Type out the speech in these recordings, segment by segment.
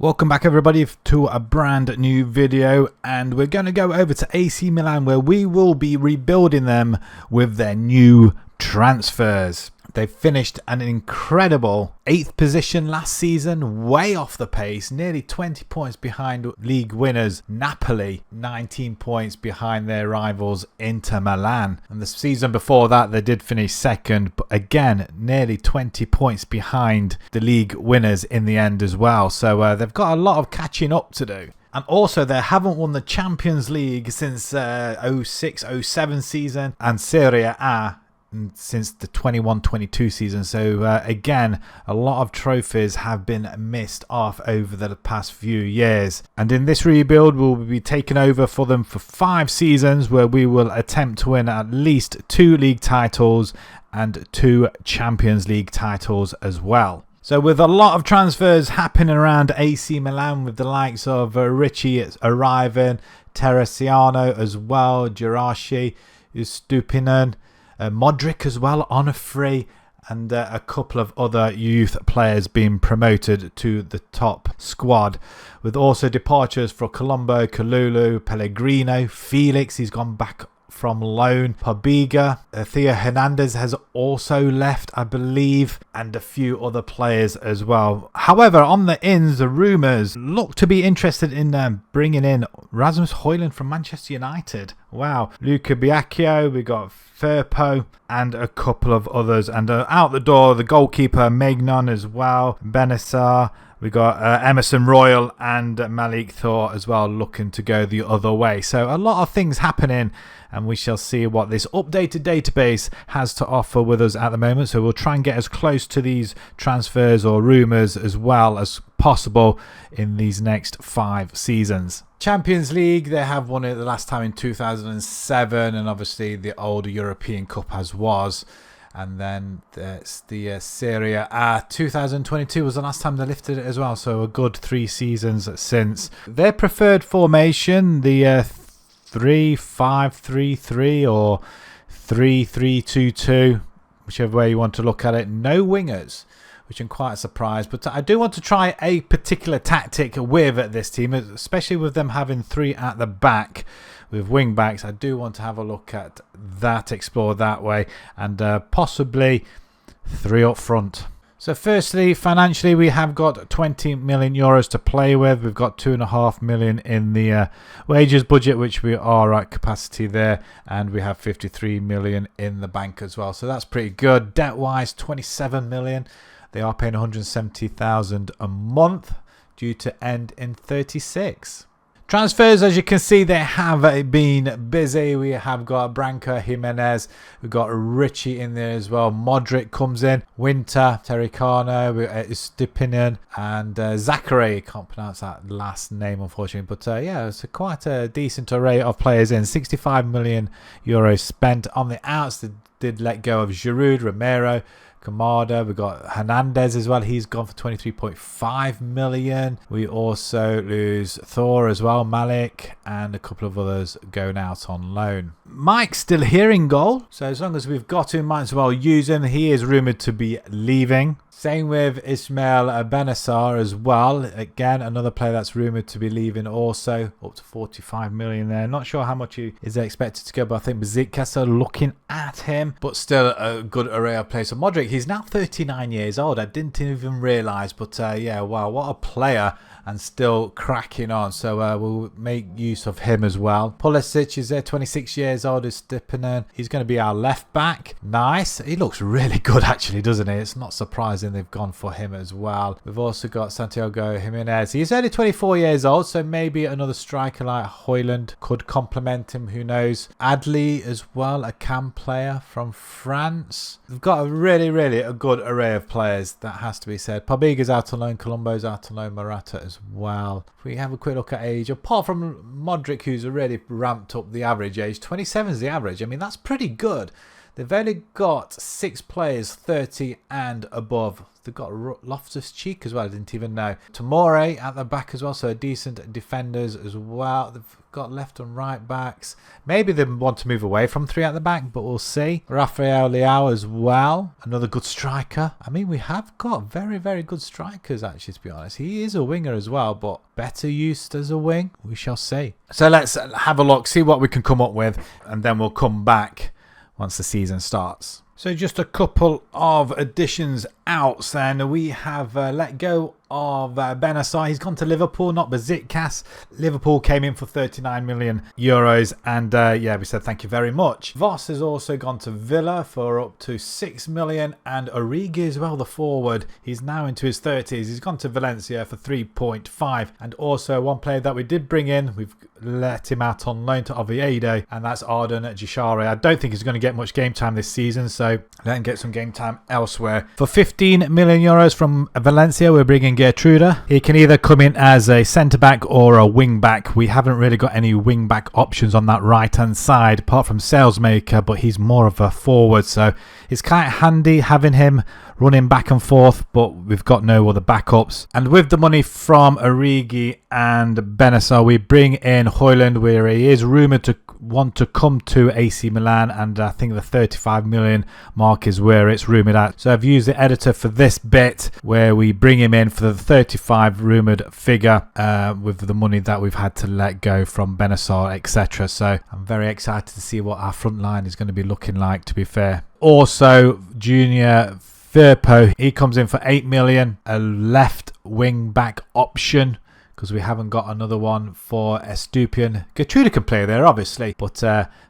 Welcome back everybody to a brand new video, and we're going to go over to AC Milan where we will be rebuilding them with their new transfers. They finished an incredible 8th position last season, way off the pace, nearly 20 points behind league winners Napoli, 19 points behind their rivals Inter Milan. And the season before that they did finish second, but again nearly 20 points behind the league winners in the end as well. So they've got a lot of catching up to do. And also they haven't won the Champions League since 06-07 season, and Serie A since the 21-22 season. So again, a lot of trophies have been missed off over the past few years, and in this rebuild we'll be taking over for them for 5 seasons where we will attempt to win at least 2 league titles and 2 Champions League titles as well. So with a lot of transfers happening around AC Milan, with the likes of Ricci arriving, Teresiano as well, Geraci, Stupinen, Modric as well on a free, and a couple of other youth players being promoted to the top squad, with also departures for Colombo, Kalulu, Pellegrino, Felix, he's gone back from loan, Pabiga, Theo Hernandez has also left, I believe, and a few other players as well. However, on the ins, the rumours look to be interested in bringing in Rasmus Højlund from Manchester United. Wow. Luca Biacchio, we got Firpo and a couple of others, and out the door the goalkeeper Maignan as well, Benassar. We got Emerson Royal and Malik Thor as well, looking to go the other way. So a lot of things happening, and we shall see what this updated database has to offer with us at the moment. So we'll try and get as close to these transfers or rumours as well as possible in these next 5 seasons. Champions League, they have won it the last time in 2007, and obviously the old European Cup as was. And then there's the Serie A. 2022 was the last time they lifted it as well, so a good 3 seasons since. Their preferred formation, the 3-5-3-3 or 3-3-2-2, whichever way you want to look at it. No wingers, which I'm quite surprised. But I do want to try a particular tactic with this team, especially with them having 3 at the back. With wing backs, I do want to have a look at that, explore that way, and possibly 3 up front. So firstly, financially, we have got 20 million euros to play with. We've got 2.5 million in the wages budget, which we are at capacity there, and we have 53 million in the bank as well. So that's pretty good. Debt wise, 27 million. They are paying 170,000 a month, due to end in 36. Transfers, as you can see, they have been busy. We have got Branco, Jimenez, we've got Ricci in there as well. Modric comes in, Winter, Tericano, Stupinen, and Zachary. Can't pronounce that last name, unfortunately. But yeah, it's quite a decent array of players in. 65 million euros spent on the outs. They did let go of Giroud, Romero, Kamada. We've got Hernandez as well. He's gone for 23.5 million. We also lose Thor as well, Malik, and a couple of others going out on loan. Mike's still here in goal, so as long as we've got him, might as well use him. He is rumoured to be leaving. Same with Ismail Benassar as well. Again, another player that's rumoured to be leaving also. Up to 45 million there. Not sure how much he is expected to go, but I think Besiktas are looking at him. But still a good array of players. So Modric, he's now 39 years old. I didn't even realise, but yeah, wow, what a player, and still cracking on. So we'll make use of him as well. Pulisic is there, 26 years old, is Stupinen. He's going to be our left back. Nice. He looks really good actually, doesn't he? It's not surprising they've gone for him as well. We've also got Santiago Jimenez. He's only 24 years old, so maybe another striker like Højlund could complement him, who knows. Adli as well, a CAM player from France. They've got a really a good array of players, that has to be said. Pabiga's out on loan, Colombo's out on loan, Morata as well. If we have a quick look at age, apart from Modric, who's already ramped up the average age, 27 is the average. I mean, that's pretty good. They've only got 6 players 30 and above. They've got Loftus-Cheek as well, I didn't even know. Tomori at the back as well, so decent defenders as well. They've got left and right backs. Maybe they want to move away from 3 at the back, but we'll see. Rafael Leao as well, another good striker. I mean, we have got very, very good strikers, actually, to be honest. He is a winger as well, but better used as a wing. We shall see. So let's have a look, see what we can come up with, and then we'll come back once the season starts. So just a couple of additions out then. We have let go of Benassar. He's gone to Liverpool, not Besiktas. Liverpool came in for 39 million euros, and yeah, we said thank you very much. Voss has also gone to Villa for up to 6 million, and Origi as well, the forward. He's now into his 30s. He's gone to Valencia for 3.5, and also one player that we did bring in, we've let him out on loan to Oviedo, and that's Arden Jishare. I don't think he's going to get much game time this season, so let him get some game time elsewhere. For 15 million euros from Valencia, we're bringing Gertrude. He can either come in as a centre-back or a wing-back. We haven't really got any wing-back options on that right-hand side, apart from Salesmaker, but he's more of a forward, so it's kind of handy having him running back and forth, but we've got no other backups. And with the money from Origi and Benassar, we bring in Højlund, where he is rumoured to want to come to AC Milan, and I think the 35 million mark is where it's rumoured at. So I've used the editor for this bit where we bring him in for the 35 rumoured figure with the money that we've had to let go from Benassar, etc. So I'm very excited to see what our front line is going to be looking like, to be fair. Also, Junior Firpo, he comes in for 8 million, a left wing back option, because we haven't got another one for Estupiñán. Gertrude can play there, obviously, but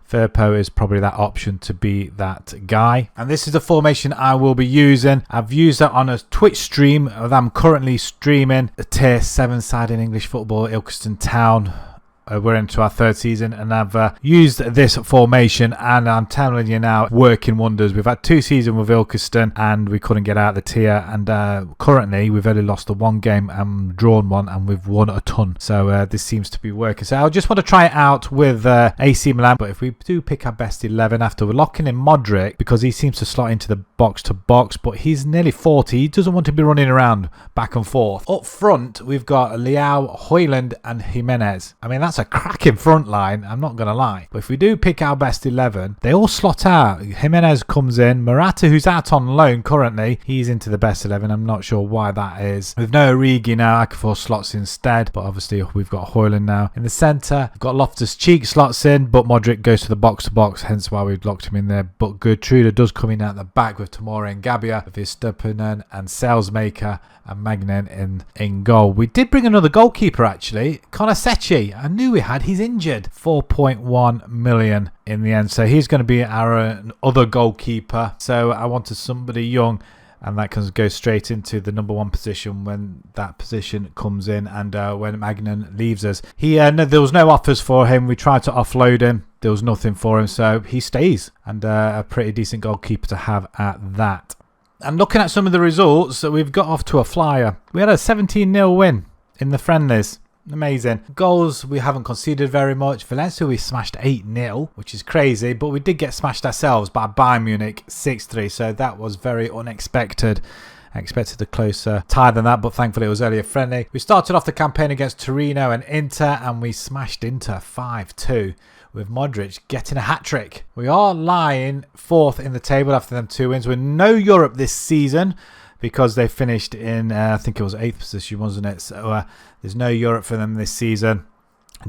Firpo is probably that option to be that guy. And this is the formation I will be using. I've used that on a Twitch stream that I'm currently streaming. A tier 7 side in English football, Ilkeston Town. We're into our 3rd season, and I've used this formation, and I'm telling you now, working wonders. We've had 2 seasons with Ilkeston, and we couldn't get out of the tier, and currently we've only lost the 1 game and drawn 1, and we've won a ton. So this seems to be working. So I just want to try it out with AC Milan, but if we do pick our best 11 after, we're locking in Modric, because he seems to slot into the box to box, but he's nearly 40. He doesn't want to be running around back and forth. Up front, we've got Leao, Højlund, and Jimenez. I mean, that's a cracking front line, I'm not going to lie. But if we do pick our best 11, they all slot out. Jimenez comes in. Morata, who's out on loan currently, he's into the best 11. I'm not sure why that is. With no Origi now, Akafor slots instead. But obviously, we've got Højlund now. In the centre, we've got Loftus-Cheek slots in, but Modric goes to the box-to-box, hence why we've locked him in there. But Gertrude does come in at the back with Tomori and Gabbia, with Estupiñán and Salesmaker and Magnan in goal. We did bring another goalkeeper, actually. Konasechi. I knew we had. He's injured. 4.1 million in the end. So he's going to be our other goalkeeper. So I wanted somebody young, and that can go straight into the number 1 position when that position comes in, and when Magnan leaves us. There was no offers for him. We tried to offload him. There was nothing for him, so he stays. And a pretty decent goalkeeper to have at that. And looking at some of the results, we've got off to a flyer. We had a 17-0 win in the friendlies. Amazing. Goals, we haven't conceded very much. Valencia, we smashed 8-0, which is crazy, but we did get smashed ourselves by Bayern Munich 6-3, so that was very unexpected. I expected a closer tie than that, but thankfully it was only a friendly. We started off the campaign against Torino and Inter, and we smashed Inter 5-2. With Modric getting a hat-trick. We are lying 4th in the table after them 2 wins. We're no Europe this season because they finished in, I think it was 8th position, wasn't it? So there's no Europe for them this season,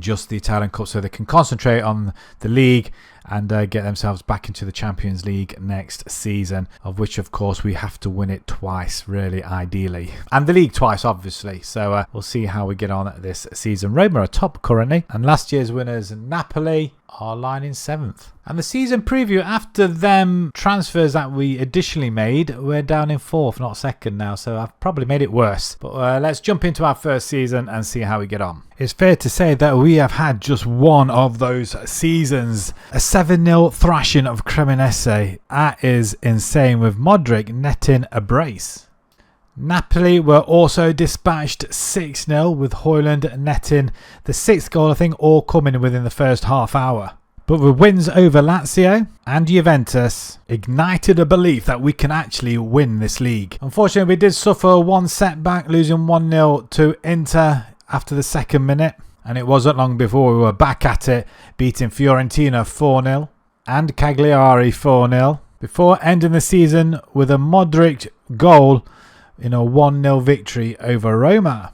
just the Italian Cup, so they can concentrate on the league and get themselves back into the Champions League next season, of which, of course, we have to win it twice, really, ideally. And the league twice, obviously. So we'll see how we get on this season. Roma are top currently, and last year's winners, Napoli, are lying in 7th. And the season preview, after them transfers that we additionally made, we're down in 4th, not 2nd now, so I've probably made it worse. But let's jump into our first season and see how we get on. It's fair to say that we have had just one of those seasons. A 7-0 thrashing of Cremonese. That is insane, with Modric netting a brace. Napoli were also dispatched 6-0, with Højlund netting the 6th goal, I think, all coming within the first half hour. But the wins over Lazio and Juventus ignited a belief that we can actually win this league. Unfortunately, we did suffer one setback, losing 1-0 to Inter after the second minute. And it wasn't long before we were back at it, beating Fiorentina 4-0 and Cagliari 4-0, before ending the season with a Modric goal in a 1-0 victory over Roma.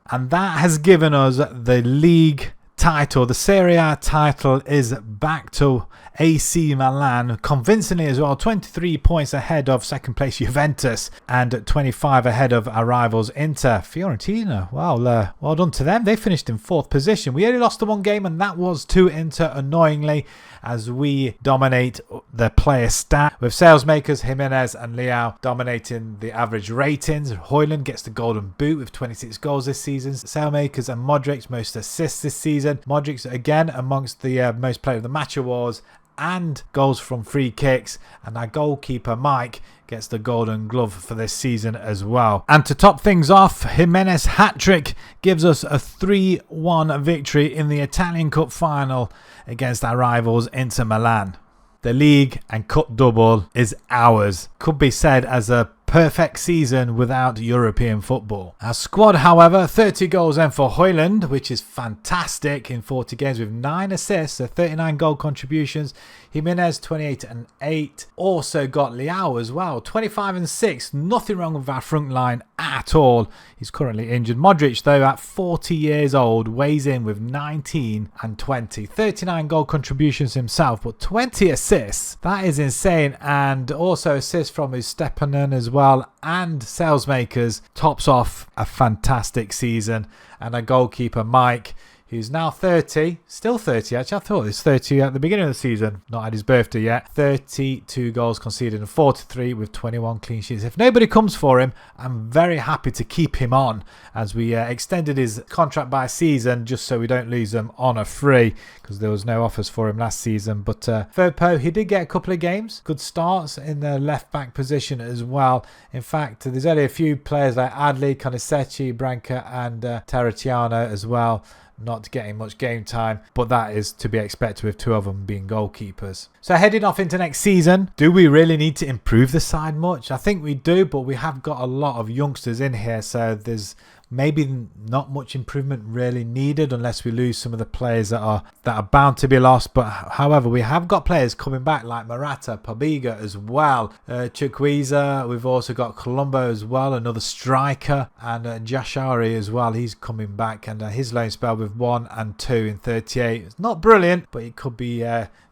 And that has given us the league title. The Serie A title is back to AC Milan, convincingly as well, 23 points ahead of second place Juventus and 25 ahead of our rivals Inter. Fiorentina, well done to them. They finished in 4th position. We only lost the one game, and that was to Inter, annoyingly, as we dominate the player stat, with sales makers Jimenez and Leao dominating the average ratings. Højlund gets the golden boot with 26 goals this season. Sale makers and Modric most assists this season. Modric again amongst the most player of the match awards and goals from free kicks, and our goalkeeper Mike gets the golden glove for this season as well. And to top things off, Jimenez hat-trick gives us a 3-1 victory in the Italian Cup final against our rivals Inter Milan. The league and cup double is ours. Could be said as a perfect season without European football. Our squad, however, 30 goals in for Højlund, which is fantastic in 40 games with 9 assists, so 39 goal contributions. Jimenez 28 and 8. Also got Leao as well, 25 and 6. Nothing wrong with our front line at all. He's currently injured. Modric, though, at 40 years old, weighs in with 19 and 20. 39 goal contributions himself, but 20 assists. That is insane. And also assists from his Stepanen as well, and sales makers, tops off a fantastic season. And our goalkeeper Mike, who's now 30, still 30 actually. I thought he was 30 at the beginning of the season, not at his birthday yet. 32 goals conceded and 43 with 21 clean sheets. If nobody comes for him, I'm very happy to keep him on, as we extended his contract by a season just so we don't lose him on a free, because there was no offers for him last season. But Firpo, he did get a couple of games, good starts in the left back position as well. In fact, there's only a few players like Adli, Conisetti, Branca and Terratiano as well not getting much game time, but that is to be expected with 2 of them being goalkeepers. So heading off into next season, do we really need to improve the side much? I think we do, but we have got a lot of youngsters in here, so there's maybe not much improvement really needed unless we lose some of the players that are bound to be lost. But however, we have got players coming back like Morata, Pabiga as well, Chukwueze. We've also got Colombo as well, another striker, and Jashari as well. He's coming back, and his loan spell with 1 and 2 in 38. It's not brilliant, but it could be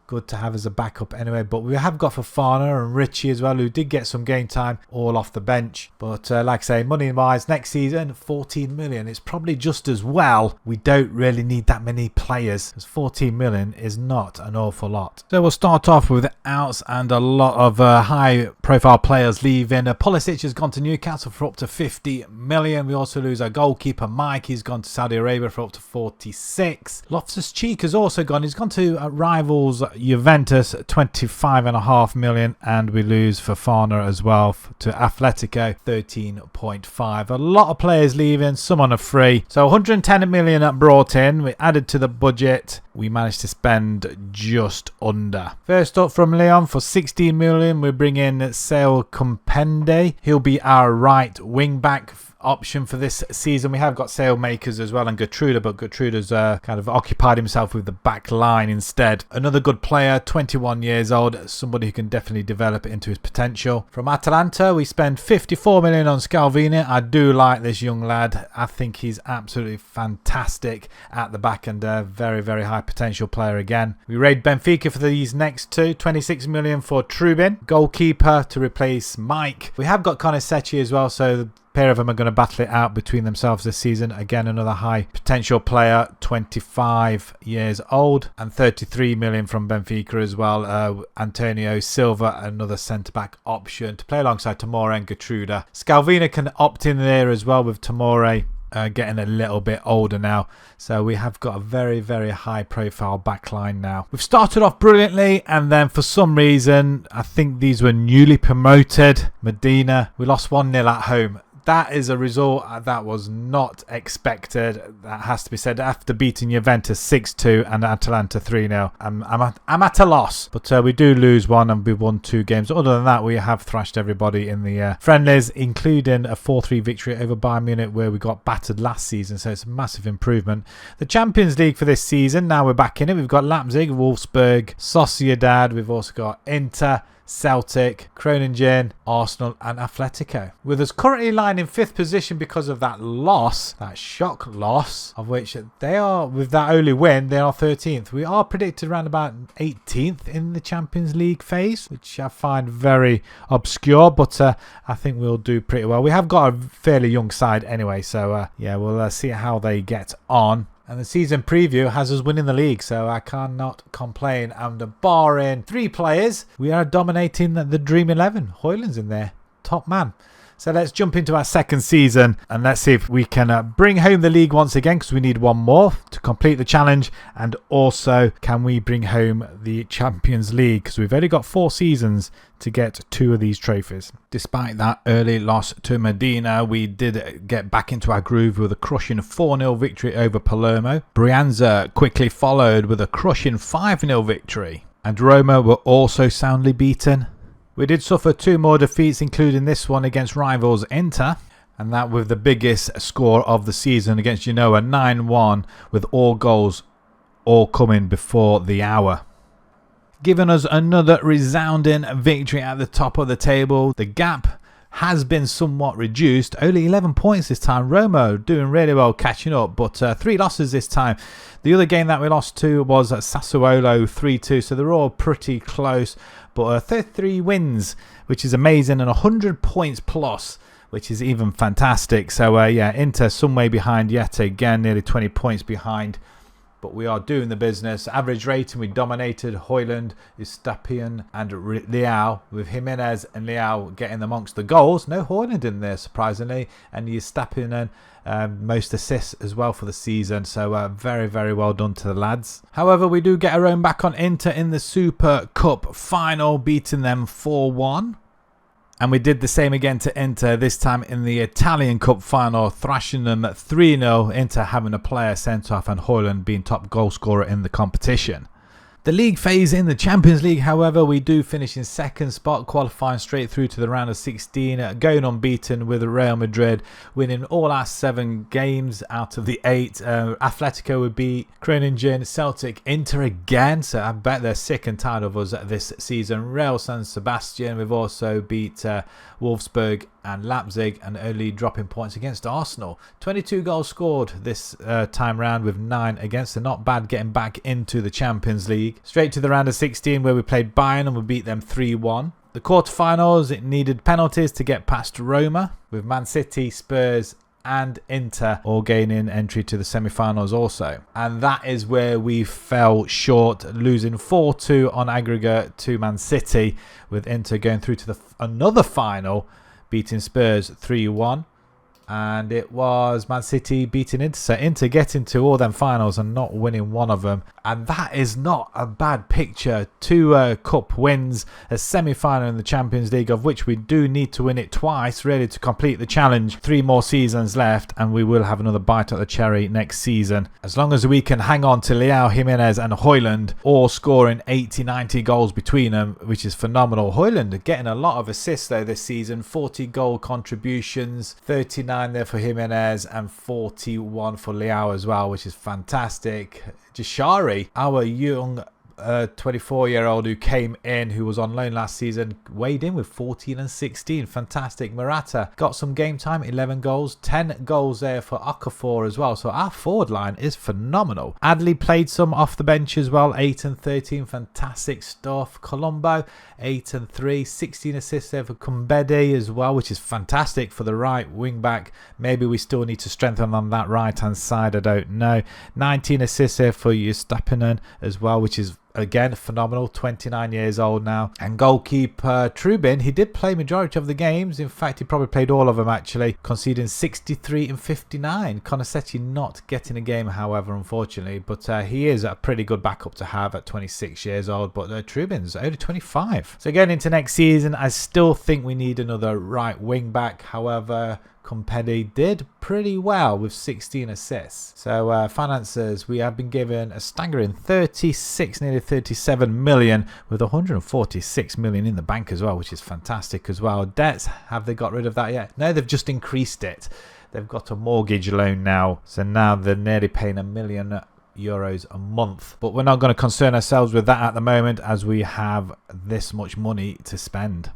good to have as a backup anyway. But we have got Fofana and Richie as well, who did get some game time all off the bench. But like I say, money wise, next season 14 million. It's probably just as well we don't really need that many players, because 14 million is not an awful lot. So we'll start off with outs and a lot of high profile players leaving. Pulisic has gone to Newcastle for up to 50 million. We also lose our goalkeeper Mike. He's gone to Saudi Arabia for up to 46. Loftus-Cheek has also gone. He's gone to rivals Juventus, 25.5 million, and we lose Fofana as well to Atletico, 13.5. A lot of players leaving, some on a free. So 110 million brought in. We added to the budget. We managed to spend just under. First up from Lyon for 16 million, we bring in Sale Compende. He'll be our right wing back option for this season. We have got sale makers as well and Gertruda, but Gertruda's kind of occupied himself with the back line instead. Another good player, 21 years old, somebody who can definitely develop into his potential. From Atalanta, we spend 54 million on Scalvini. I do like this young lad. I think he's absolutely fantastic at the back and a very, very high potential player again. We raid Benfica for these next 2, 26 million for Trubin, goalkeeper to replace Mike. We have got Conisetti as well, so pair of them are going to battle it out between themselves this season. Again, another high potential player, 25 years old, and 33 million from Benfica as well. Antonio Silva, another centre-back option to play alongside Tomori and Gertruda. Scalvini can opt in there as well with Tomori getting a little bit older now. So we have got a very, very high profile backline now. We've started off brilliantly, and then for some reason, I think these were newly promoted. Medina, we lost 1-0 at home. that is a result that was not expected. That has to be said. After beating Juventus 6-2 and Atalanta 3-0, I'm at a loss. But we do lose one and we won 2 games. Other than that, we have thrashed everybody in the friendlies, including a 4-3 victory over Bayern Munich, where we got battered last season. So it's a massive improvement. The Champions League for this season, now we're back in it. We've got Leipzig, Wolfsburg, Sociedad. We've also got Inter, Celtic, Groningen, Arsenal and Atletico. With us currently lying in 5th position because of that loss, that shock loss, of which they are, with that only win, they are 13th. We are predicted around about 18th in the Champions League phase, which I find very obscure, but I think we'll do pretty well. We have got a fairly young side anyway, so yeah, we'll see how they get on. And the season preview has us winning the league, so I cannot complain. And barring 3 players, we are dominating the Dream 11. Højlund's in there, top man. So let's jump into our second season and let's see if we can bring home the league once again, because we need one more to complete the challenge. And also, can we bring home the Champions League, because we've only got 4 seasons to get 2 of these trophies. Despite that early loss to Medina, we did get back into our groove with a crushing 4-0 victory over Palermo. Brianza quickly followed with a crushing 5-0 victory. And Roma were also soundly beaten. We did suffer 2 more defeats, including this one against rivals Inter, and that with the biggest score of the season against Genoa, 9-1, with all goals all coming before the hour. Giving us another resounding victory at the top of the table. The gap has been somewhat reduced, only 11 points this time. Roma doing really well catching up, but 3 losses this time. The other game that we lost to was at Sassuolo 3-2, so they're all pretty close. But 33 wins, which is amazing, and 100 points plus, which is even fantastic. So yeah, Inter some way behind yet again, nearly 20 points behind. But we are doing the business. Average rating, we dominated Højlund, Eustapian and Leao, with Jimenez and Leao getting amongst the goals. No Højlund in there, surprisingly. And Eustapian most assists as well for the season. So very, very well done to the lads. However, we do get our own back on Inter in the Super Cup final, beating them 4-1. And we did the same again to Inter, this time in the Italian Cup final, thrashing them 3-0, Inter having a player sent off and Højlund being top goal scorer in the competition. The league phase in the Champions League, however, we do finish in 2nd spot, qualifying straight through to the round of 16, going unbeaten with Real Madrid, winning all our 7 games out of the 8. Atletico would beat Groningen, Celtic, Inter again, so I bet they're sick and tired of us this season. Real San Sebastian, we've also beat Wolfsburg and Leipzig, and only dropping points against Arsenal. 22 goals scored this time round, with 9 against. They're not bad getting back into the Champions League. Straight to the round of 16, where we played Bayern and we beat them 3-1. The quarterfinals, it needed penalties to get past Roma, with Man City, Spurs and Inter all gaining entry to the semi-finals also. And that is where we fell short, losing 4-2 on aggregate to Man City, with Inter going through to another final, beating Spurs 3-1. And it was Man City beating Inter. So Inter getting to all them finals and not winning one of them. And that is not a bad picture. 2 cup wins, a semi-final in the Champions League, of which we do need to win it twice, really, to complete the challenge. 3 more seasons left, and we will have another bite at the cherry next season. As long as we can hang on to Leao, Jimenez and Højlund, all scoring 80-90 goals between them, which is phenomenal. Højlund getting a lot of assists though this season. 40 goal contributions, 39 there for Jimenez and 41 for Leao as well, which is fantastic. Jashari, our young 24-year-old who came in, who was on loan last season, weighed in with 14 and 16. Fantastic. Morata got some game time, 11 goals, 10 goals there for Okafor as well. So our forward line is phenomenal. Adley played some off the bench as well, 8 and 13. Fantastic stuff. Colombo, 8 and 3, 16 assists there for Kumbedi as well, which is fantastic for the right wing back. Maybe we still need to strengthen on that right hand side, I don't know. 19 assists there for Eustapian as well, which is again phenomenal. 29 years old now. And goalkeeper Trubin, he did play majority of the games. In fact, he probably played all of them actually, conceding 63 and 59. Conasetti not getting a game, however, unfortunately, but he is a pretty good backup to have at 26 years old. But Trubin's only 25. So going into next season, I still think we need another right wing back. However, Compedi did pretty well with 16 assists. So finances, we have been given a staggering 36, nearly 37 million, with 146 million in the bank as well, which is fantastic as well. Debts, have they got rid of that yet? No, they've just increased it. They've got a mortgage loan now, so now they're nearly paying €1 million a month. But we're not going to concern ourselves with that at the moment, as we have this much money to spend.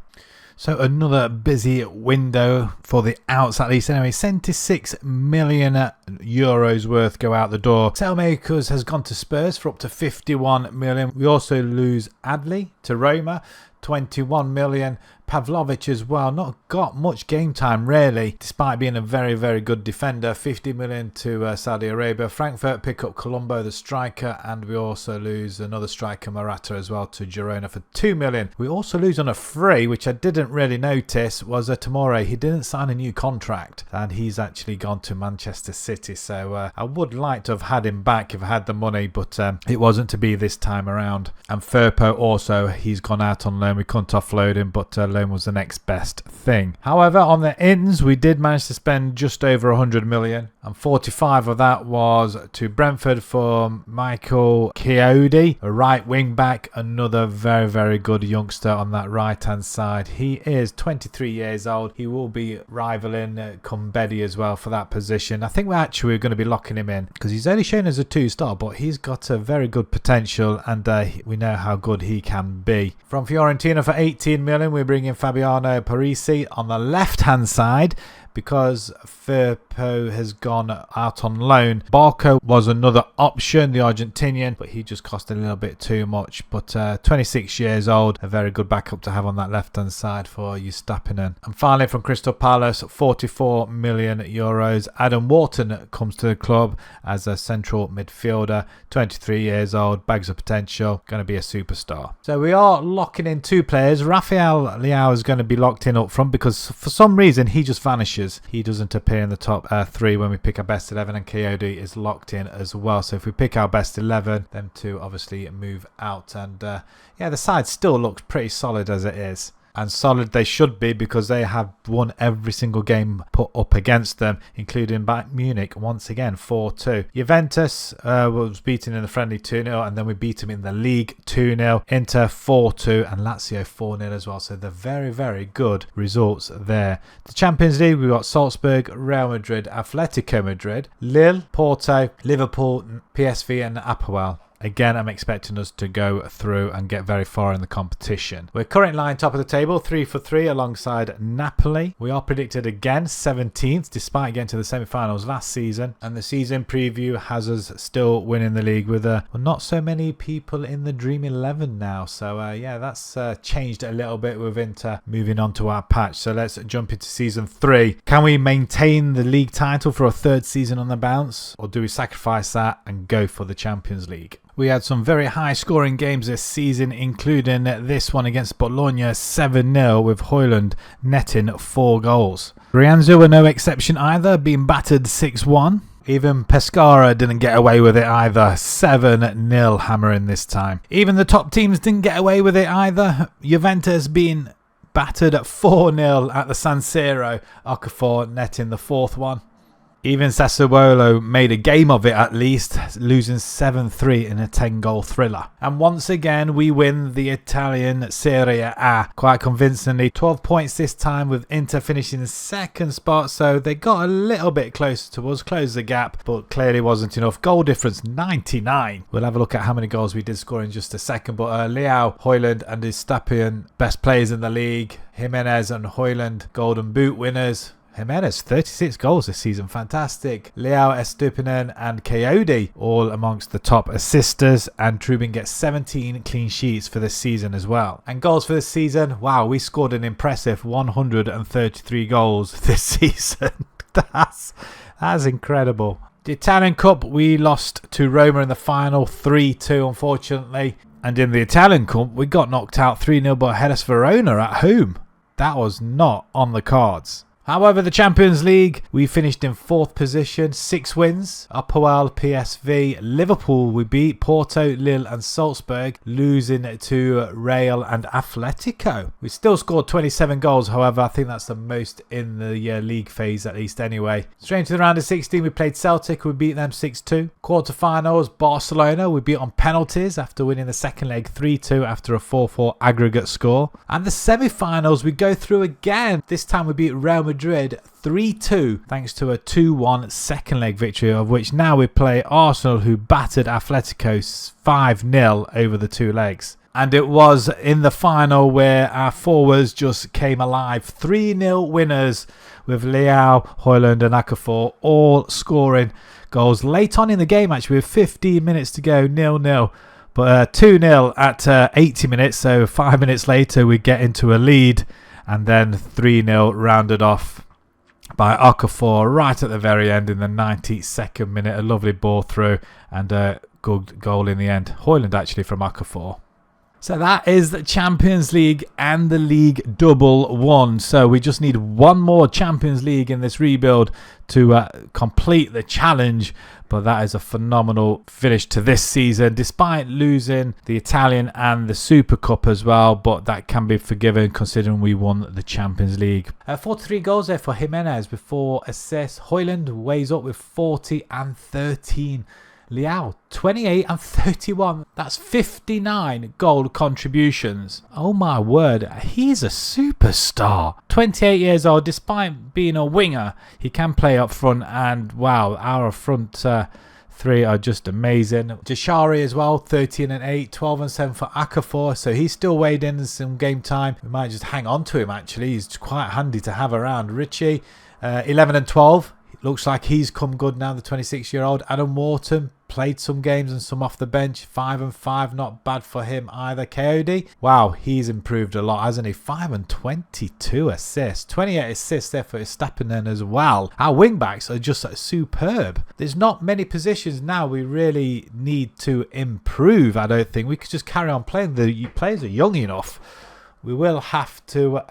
So another busy window for the outs, at least. Anyway, 76 million euros worth go out the door. Sailmakers has gone to Spurs for up to 51 million. We also lose Adley to Roma, 21 million. Pavlovic as well, not got much game time really, despite being a very, very good defender. 50 million to Saudi Arabia. Frankfurt pick up Colombo, the striker, and we also lose another striker, Morata, as well, to Girona for 2 million. We also lose on a free, which I didn't really notice, was a Tomori. He didn't sign a new contract, and he's actually gone to Manchester City. So I would like to have had him back if I had the money, but it wasn't to be this time around. And Firpo also, he's gone out on loan. We couldn't offload him, but loan was the next best thing. However, on the ins, we did manage to spend just over 100 million, and 45 of that was to Brentford for Michael Chiodi, a right wing back, another very, very good youngster on that right hand side. He is 23 years old. He will be rivaling Compedi as well for that position. I think we're actually going to be locking him in, because he's only shown as a 2-star, but he's got a very good potential, and we know how good he can be. From Fiorentina for 18 million, we're bringing Fabiano Parisi on the left hand side, because Firpo has gone out on loan. Barco was another option, the Argentinian, but he just cost a little bit too much. But 26 years old, a very good backup to have on that left-hand side for Eustapinen. And finally, from Crystal Palace, 44 million euros. Adam Wharton comes to the club as a central midfielder, 23 years old, bags of potential, going to be a superstar. So we are locking in two players. Rafael Leao is going to be locked in up front, because for some reason he just vanishes. He doesn't appear in the top 3 when we pick our best 11, and Chiodi is locked in as well. So if we pick our best 11, them two obviously move out. And yeah, the side still looks pretty solid as it is. And solid they should be, because they have won every single game put up against them, including Bayern Munich once again 4-2. Juventus was beaten in the friendly 2-0, and then we beat them in the league 2-0. Inter 4-2 and Lazio 4-0 as well. So they're very, very good results there. The Champions League, we've got Salzburg, Real Madrid, Atletico Madrid, Lille, Porto, Liverpool, PSV and Apoel. Again, I'm expecting us to go through and get very far in the competition. We're currently lying top of the table, 3 for 3 alongside Napoli. We are predicted again 17th, despite getting to the semi-finals last season. And the season preview has us still winning the league with well, not so many people in the Dream 11 now. So yeah, that's changed a little bit with Inter moving on to our patch. So let's jump into season 3. Can we maintain the league title for a third season on the bounce? Or do we sacrifice that and go for the Champions League? We had some very high scoring games this season, including this one against Bologna 7-0 with Højlund netting 4 goals. Brianza were no exception either, being battered 6-1. Even Pescara didn't get away with it either, 7-0 hammering this time. Even the top teams didn't get away with it either. Juventus being battered at 4-0 at the San Siro, Okafor netting the 4th one. Even Sassuolo made a game of it at least, losing 7-3 in a 10-goal thriller. And once again, we win the Italian Serie A quite convincingly. 12 points this time, with Inter finishing in 2nd spot, so they got a little bit closer to us, closed the gap, but clearly wasn't enough. Goal difference, 99. We'll have a look at how many goals we did score in just a second, but Leao, Højlund and Eustapinen, best players in the league. Jimenez and Højlund, Golden Boot winners. Jimenez, 36 goals this season, fantastic. Leao, Eustapinen and Chiodi all amongst the top assisters, and Trubin gets 17 clean sheets for this season as well. And goals for this season, wow, we scored an impressive 133 goals this season. That's incredible. The Italian Cup, we lost to Roma in the final 3-2 unfortunately, and in the Italian Cup we got knocked out 3-0 by Hellas Verona at home. That was not on the cards. However, the Champions League, we finished in 4th position, 6 wins. Apoel, PSV, Liverpool we beat, Porto, Lille and Salzburg, losing to Real and Atletico. We still scored 27 goals, however, I think that's the most in the league phase at least anyway. Straight to the round of 16, we played Celtic, we beat them 6-2. Quarterfinals, Barcelona, we beat on penalties after winning the second leg 3-2 after a 4-4 aggregate score. And the semi-finals, we go through again. This time we beat Real Madrid 3-2 thanks to a 2-1 second leg victory, of which now we play Arsenal, who battered Atletico 5-0 over the 2 legs. And it was in the final where our forwards just came alive. 3-0 winners with Leao, Højlund and Okafor all scoring goals late on in the game, actually with 15 minutes to go, 0-0. But 2-0 at 80 minutes, so 5 minutes later we get into a lead. And then 3-0 rounded off by Okafor right at the very end in the 92nd minute. A lovely ball through and a good goal in the end. Højlund actually from Okafor. So that is the Champions League and the League double won. So we just need one more Champions League in this rebuild to complete the challenge. But that is a phenomenal finish to this season, despite losing the Italian and the Super Cup as well. But that can be forgiven considering we won the Champions League. 43 goals there for Jimenez with 4 assists. Højlund weighs up with 40 and 13. Leao, 28 and 31. That's 59 goal contributions. Oh my word, he's a superstar. 28 years old, despite being a winger, he can play up front. And wow, our front 3 are just amazing. Jashari as well, 13 and 8, 12 and 7 for Okafor. So he's still weighed in some game time. We might just hang on to him actually. He's quite handy to have around. Richie, 11 and 12. Looks like he's come good now, the 26-year-old. Adam Wharton played some games and some off the bench. 5 and 5, not bad for him either. Coyote, wow, he's improved a lot, hasn't he? 5 and 22 assists. 28 assists there for Stappinen as well. Our wing-backs are just superb. There's not many positions now we really need to improve, I don't think. We could just carry on playing. The players are young enough. We will have to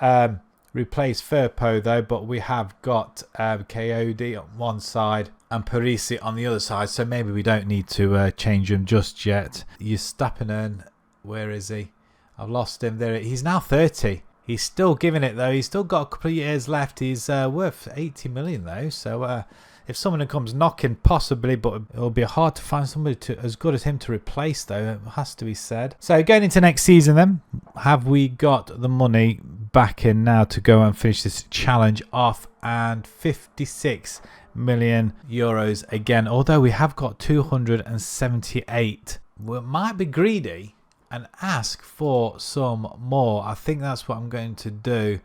replace Firpo though, but we have got Coyote on one side and Parisi on the other side, so maybe we don't need to change him just yet. Stappinen, where is he? I've lost him there. He's now 30. He's still giving it though. He's still got a couple of years left. He's worth 80 million though, so if someone comes knocking, possibly, but it'll be hard to find somebody as good as him to replace though, it has to be said. So going into next season then, have we got the money back in now to go and finish this challenge off? And 56 million euros again, although we have got 278. We might be greedy and ask for some more. I think that's what I'm going to do.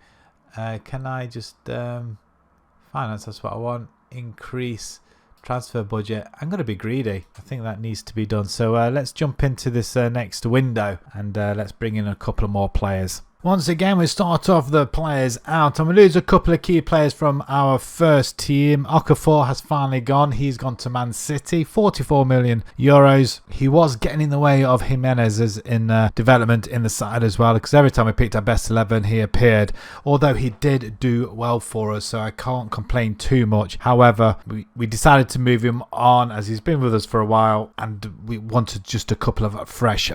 Can I just finance? That's what I want. Increase transfer budget. I'm going to be greedy. I think that needs to be done. So let's jump into this next window and let's bring in a couple of more players. Once again, we start off the players out and we lose a couple of key players from our first team. Okafor has finally gone. He's gone to Man City. 44 million euros. He was getting in the way of Jimenez in development in the side as well, because every time we picked our best 11, he appeared. Although he did do well for us, so I can't complain too much. However, we decided to move him on as he's been with us for a while and we wanted just a couple of fresh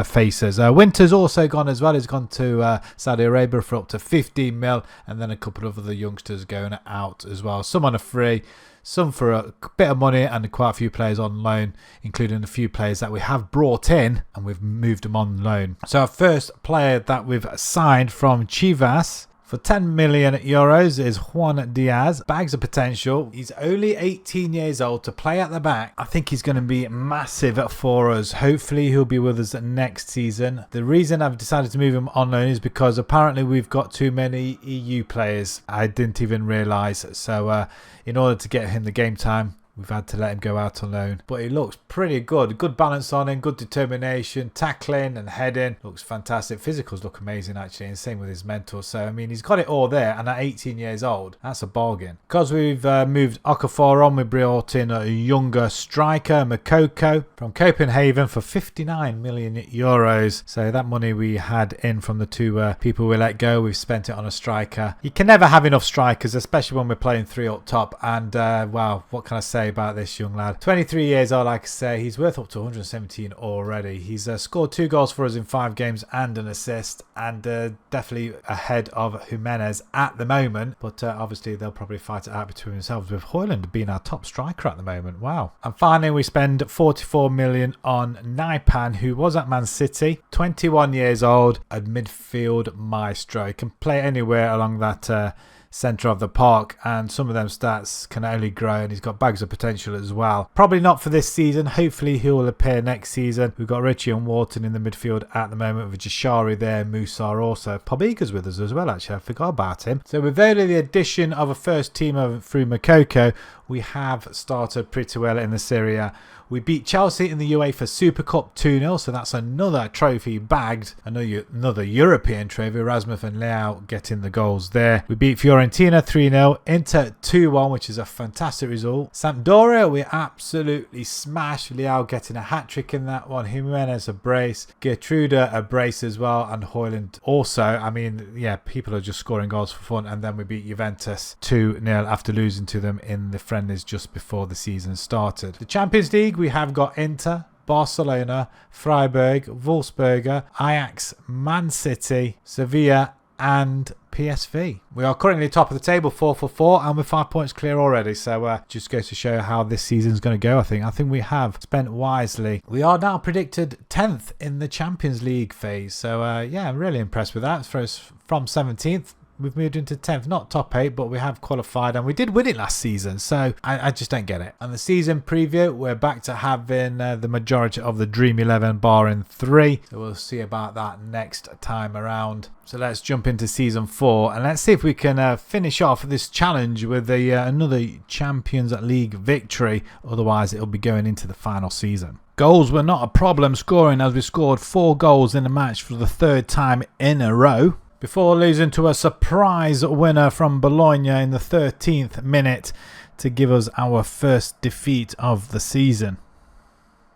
faces. Winter's also gone as well. He's gone to Saudi Arabia for up to 15 mil, and then a couple of other youngsters going out as well. Some on a free, some for a bit of money, and quite a few players on loan, including a few players that we have brought in and we've moved them on loan. So our first player that we've signed from Chivas for 10 million euros is Juan Diaz. Bags of potential. He's only 18 years old to play at the back. I think he's going to be massive for us. Hopefully he'll be with us next season. The reason I've decided to move him on loan is because apparently we've got too many EU players. I didn't even realise. So in order to get him the game time, we've had to let him go out on loan. But he looks pretty good. Good balance on him, good determination, tackling and heading. Looks fantastic. Physicals look amazing actually, and same with his mental. So, I mean, he's got it all there, and at 18 years old, that's a bargain. Because we've moved Okafor on, we brought in a younger striker, Makoko, from Copenhagen for 59 million euros. So that money we had in from the two people we let go, we've spent it on a striker. You can never have enough strikers, especially when we're playing three up top. And wow, what can I say about this young lad? 23 years old, like I say, he's worth up to 117 already. He's scored 2 goals for us in 5 games and an assist, and definitely ahead of Jimenez at the moment. But obviously they'll probably fight it out between themselves, with Højlund being our top striker at the moment. Wow. And finally, we spend 44 million on Naipan, who was at Man City, 21 years old, a midfield maestro. He can play anywhere along that centre of the park, and some of them stats can only grow, and he's got bags of potential as well. Probably not for this season. Hopefully he will appear next season. We've got Richie and Wharton in the midfield at the moment, with Jashari there, Musar also. Pobiga's with us as well, actually. I forgot about him. So with only the addition of a first teamer through Makoko, we have started pretty well in the Serie A. We beat Chelsea in the UEFA Super Cup 2-0, so that's another trophy bagged. Another European trophy. Rasmus and Leao getting the goals there. We beat Fiorentina 3-0, Inter 2-1, which is a fantastic result. Sampdoria, we absolutely smashed. Leao getting a hat-trick in that one. Jimenez a brace. Gertruda a brace as well, and Højlund also. I mean, yeah, people are just scoring goals for fun. And then we beat Juventus 2-0 after losing to them in the friendlies just before the season started. The Champions League, we have got Inter, Barcelona, Freiburg, Wolfsberger, Ajax, Man City, Sevilla and PSV. We are currently top of the table, 4 for 4, and we're 5 points clear already. So just goes to show how this season's going to go. I think we have spent wisely. We are now predicted 10th in the Champions League phase. So yeah, I'm really impressed with that. From 17th. We've moved into 10th, not top 8, but we have qualified, and we did win it last season, so I just don't get it. And the season preview, we're back to having the majority of the Dream 11 barring 3, so we'll see about that next time around. So let's jump into season 4, and let's see if we can finish off this challenge with another Champions League victory. Otherwise, it'll be going into the final season. Goals were not a problem scoring, as we scored 4 goals in the match for the 3rd time in a row, before losing to a surprise winner from Bologna in the 13th minute to give us our first defeat of the season.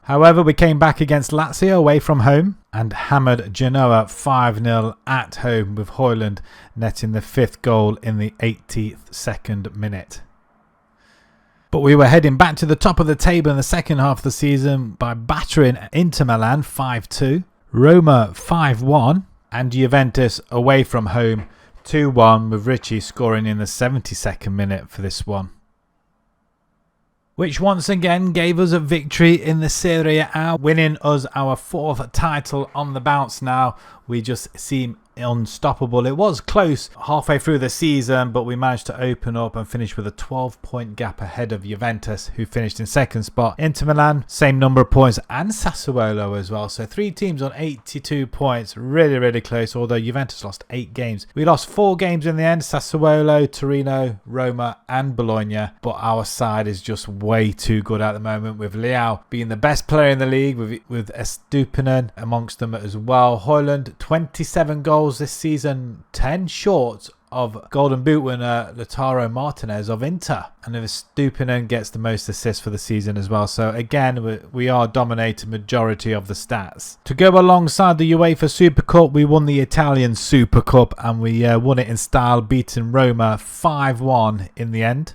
However, we came back against Lazio away from home and hammered Genoa 5-0 at home, with Højlund netting the 5th goal in the 82nd minute. But we were heading back to the top of the table in the second half of the season by battering Inter Milan 5-2, Roma 5-1, and Juventus away from home 2-1, with Richie scoring in the 72nd minute for this one, which once again gave us a victory in the Serie A, winning us our 4th title on the bounce now. We just seem unstoppable. It was close halfway through the season, but we managed to open up and finish with a 12-point gap ahead of Juventus, who finished in 2nd spot. Inter Milan, same number of points, and Sassuolo as well. So 3 teams on 82 points. Really, really close, although Juventus lost 8 games. We lost 4 games in the end: Sassuolo, Torino, Roma and Bologna. But our side is just way too good at the moment, with Leao being the best player in the league, with Estupinan amongst them as well. Højlund, 27 goals this season, 10 short of Golden Boot winner Lautaro Martinez of Inter, and Estupinan gets the most assists for the season as well. So again, we are dominating majority of the stats. To go alongside the UEFA Super Cup, we won the Italian Super Cup, and we won it in style, beating Roma 5-1 in the end,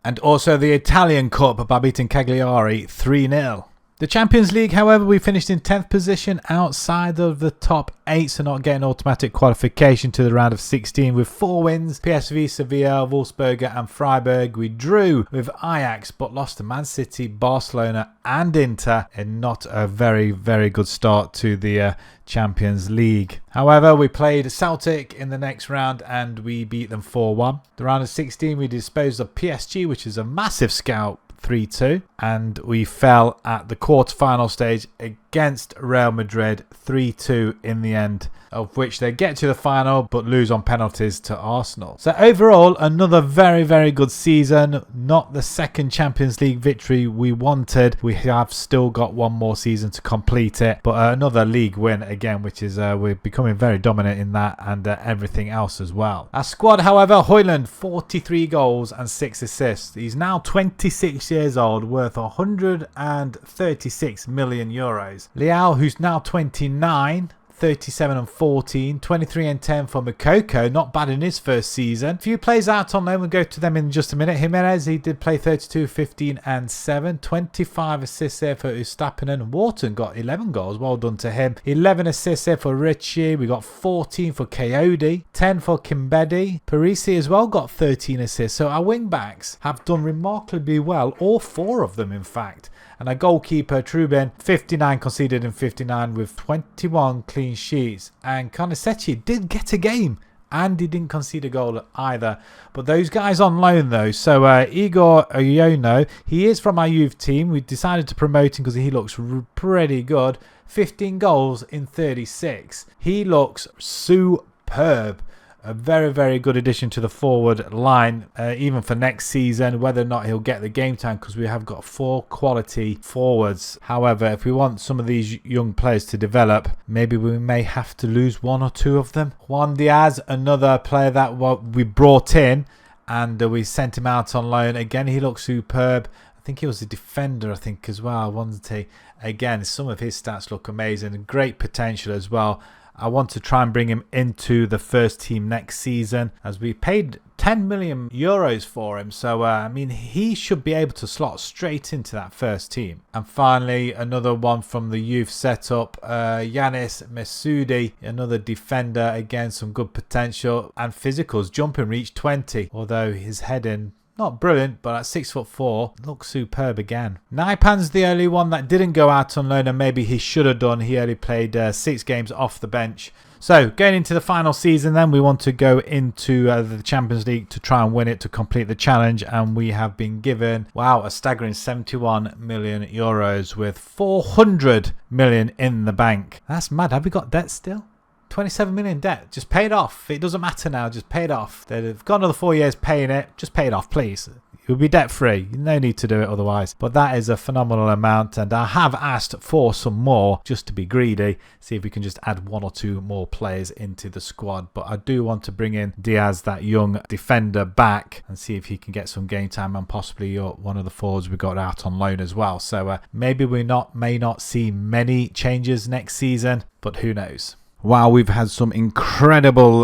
and also the Italian Cup by beating Cagliari 3-0. The Champions League, however, we finished in 10th position, outside of the top 8, so not getting automatic qualification to the round of 16, with 4 wins: PSV, Sevilla, Wolfsberger and Freiburg. We drew with Ajax, but lost to Man City, Barcelona and Inter, and not a very, very good start to the Champions League. However, we played Celtic in the next round and we beat them 4-1. The round of 16, we disposed of PSG, which is a massive scout, 3-2. and we fell at the quarter-final stage against Real Madrid 3-2 in the end, of which they get to the final but lose on penalties to Arsenal. So overall, another very, very good season. Not the second Champions League victory we wanted. We have still got one more season to complete it, but another league win again, which is we're becoming very dominant in that, and everything else as well. Our squad, however, Højlund, 43 goals and 6 assists. He's now 26 years old, worth 136 million euros. Leao, who's now 29, 37 and 14, 23 and 10 for Moukoko, not bad in his first season. A few plays out on loan, we'll go to them in just a minute. Jimenez, he did play 32, 15 and 7, 25 assists there for Ustapinen. Wharton got 11 goals, well done to him. 11 assists there for Richie, we got 14 for Coyote, 10 for Kimbedi. Parisi as well got 13 assists, so our wing backs have done remarkably well, all 4 of them in fact. And our goalkeeper, Trubin, 59 conceded in 59 with 21 clean sheets. And Konasechi did get a game, and he didn't concede a goal either. But those guys on loan though. So Igor Oyono, he is from our youth team. We decided to promote him because he looks pretty good. 15 goals in 36. He looks superb. A very, very good addition to the forward line, even for next season, whether or not he'll get the game time, because we have got 4 quality forwards. However, if we want some of these young players to develop, maybe we may have to lose 1 or 2 of them. Juan Diaz, another player that we brought in, and we sent him out on loan. Again, he looks superb. I think he was a defender, as well, wasn't he? Again, some of his stats look amazing. Great potential as well. I want to try and bring him into the first team next season, as we paid 10 million euros for him. So, I mean, he should be able to slot straight into that first team. And finally, another one from the youth setup, Yanis Mesudi, another defender. Again, some good potential and physicals. Jumping reached 20, although his heading, not brilliant, but at 6'4", looks superb again. Naipan's the only one that didn't go out on loan, and maybe he should have done. He only played 6 games off the bench. So going into the final season then, we want to go into the Champions League to try and win it, to complete the challenge. And we have been given, wow, a staggering 71 million euros with 400 million in the bank. That's mad. Have we got debt still? 27 million debt, just paid off. It doesn't matter now, just paid off. They've got another 4 years paying it, just pay it off, please. You'll be debt free, no need to do it otherwise. But that is a phenomenal amount, and I have asked for some more just to be greedy, see if we can just add 1 or 2 more players into the squad. But I do want to bring in Diaz, that young defender, back, and see if he can get some game time, and possibly one of the forwards we got out on loan as well. So maybe we may not see many changes next season, but who knows. Wow, we've had some incredible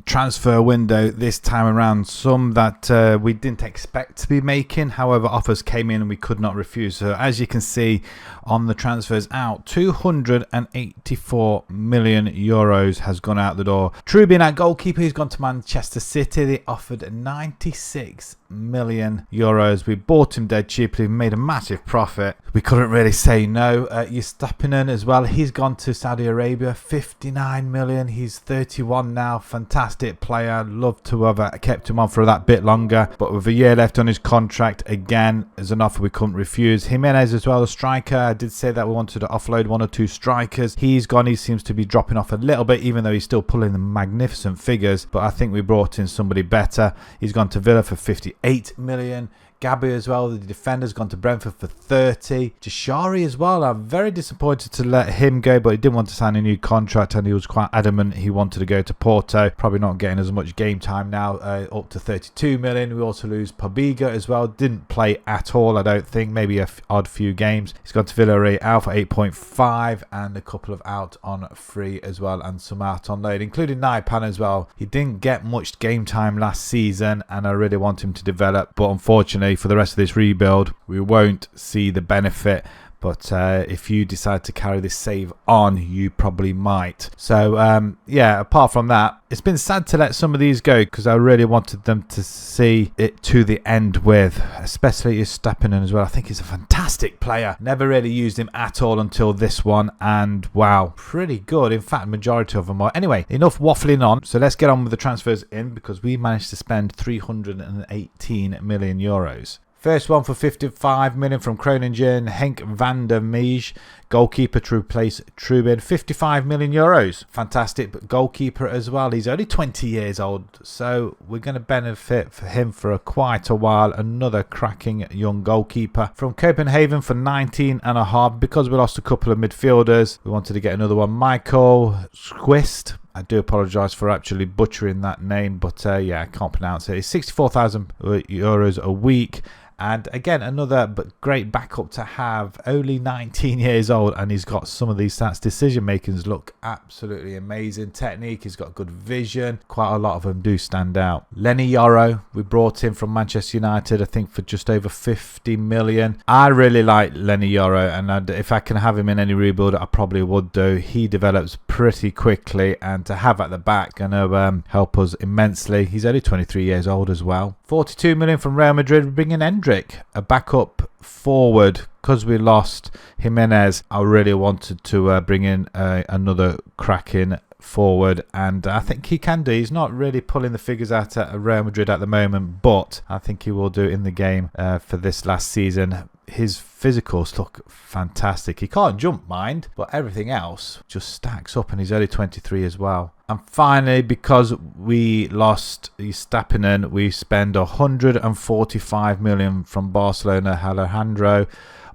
transfer window this time around. Some that we didn't expect to be making. However, offers came in and we could not refuse. So as you can see on the transfers out, 284 million euros has gone out the door. Trubin, our goalkeeper, who's gone to Manchester City. They offered 96 million euros. We bought him dead cheaply, made a massive profit. We couldn't really say no. Ustapinen as well, he's gone to Saudi Arabia, 59 million. He's 31 now. Fantastic player. Love to have kept him on for that bit longer, but with a year left on his contract, again, as an offer we couldn't refuse. Jimenez as well, a striker. I did say that we wanted to offload 1 or 2 strikers. He's gone. He seems to be dropping off a little bit, even though he's still pulling the magnificent figures, but I think we brought in somebody better. He's gone to Villa for 58 million. Gabby as well, the defender's gone to Brentford for 30. Jashari as well, I'm very disappointed to let him go, but he didn't want to sign a new contract, and he was quite adamant he wanted to go to Porto. Probably not getting as much game time now, up to 32 million. We also lose Pabiga as well, didn't play at all, I don't think, maybe a odd few games. He's gone to Villarreal for 8.5, and a couple of out on free as well, and some out on loan, including Naipan as well. He didn't get much game time last season, and I really want him to develop, but unfortunately for the rest of this rebuild we won't see the benefit. But if you decide to carry this save on, you probably might. So yeah, apart from that, it's been sad to let some of these go, because I really wanted them to see it to the end with, especially Ustapinen as well. I think he's a fantastic player. Never really used him at all until this one, and wow, pretty good. In fact, majority of them are. Anyway, enough waffling on. So let's get on with the transfers in, because we managed to spend 318 million euros. First one for 55 million from Groningen, Henk van der Meij, goalkeeper to replace Trubin, 55 million euros. Fantastic goalkeeper as well. He's only 20 years old, so we're going to benefit for him for quite a while. Another cracking young goalkeeper from Copenhagen for 19.5. Because we lost a couple of midfielders, we wanted to get another one. Michael Squist. I do apologise for actually butchering that name, but yeah, I can't pronounce it. It's 64,000 euros a week. And again, another great backup to have. Only 19 years old, and he's got some of these stats. Decision makings look absolutely amazing. Technique, he's got good vision. Quite a lot of them do stand out. Lenny Yoro, we brought him from Manchester United, I think for just over 50 million. I really like Lenny Yoro, and if I can have him in any rebuild, I probably would do. He develops pretty quickly, and to have at the back going to help us immensely. He's only 23 years old as well. 42 million from Real Madrid, bringing Hendrick, a backup forward. Because we lost Jimenez, I really wanted to bring in another cracking forward, and I think he can do. He's not really pulling the figures out at Real Madrid at the moment, but I think he will do in the game for this last season. His physicals look fantastic. He can't jump, mind, but everything else just stacks up, and he's only 23 as well. And finally, because we lost Stapinen, we spend 145 million from Barcelona. Alejandro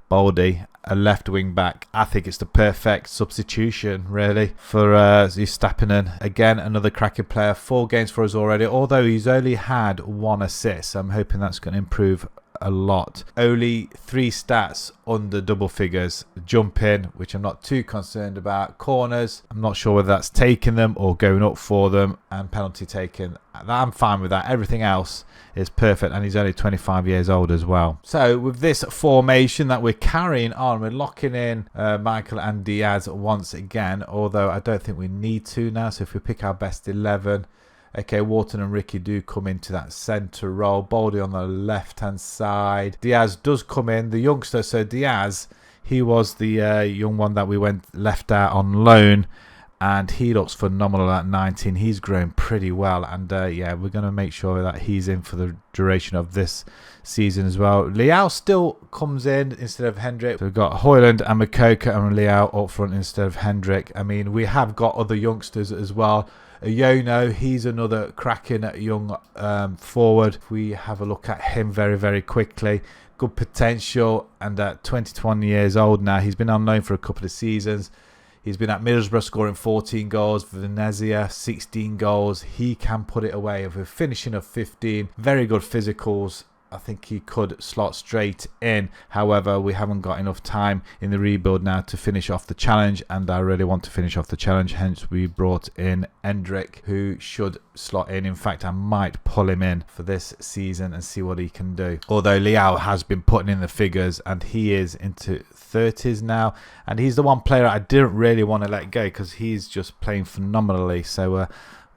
Baldi, a left wing back. I think it's the perfect substitution, really, for Stapinen. Again, another cracking player. 4 games for us already, although he's only had 1 assist. I'm hoping that's going to improve a lot. Only 3 stats under double figures. Jumping, which I'm not too concerned about. Corners, I'm not sure whether that's taking them or going up for them. And penalty taken, I'm fine with that. Everything else is perfect, and he's only 25 years old as well. So with this formation that we're carrying on, we're locking in Michael and Diaz once again, although I don't think we need to now. So if we pick our best 11, okay, Wharton and Ricky do come into that centre role. Baldy on the left-hand side. Diaz does come in, the youngster. So Diaz, he was the young one that we left out on loan, and he looks phenomenal at 19. He's grown pretty well, and yeah, we're going to make sure that he's in for the duration of this season as well. Leao still comes in instead of Hendrick. So we've got Højlund and Makoko and Leao up front instead of Hendrick. I mean, we have got other youngsters as well. Yono, he's another cracking young forward. If we have a look at him very, very quickly, good potential, and at 21 years old now. He's been on loan for a couple of seasons. He's been at Middlesbrough scoring 14 goals, Venezia 16 goals. He can put it away with a finishing of 15. Very good physicals. I think he could slot straight in. However, we haven't got enough time in the rebuild now to finish off the challenge, and I really want to finish off the challenge. Hence, we brought in Hendrick, who should slot in. In fact, I might pull him in for this season and see what he can do. Although Leao has been putting in the figures, and he is into 30s now, and he's the one player I didn't really want to let go because he's just playing phenomenally. So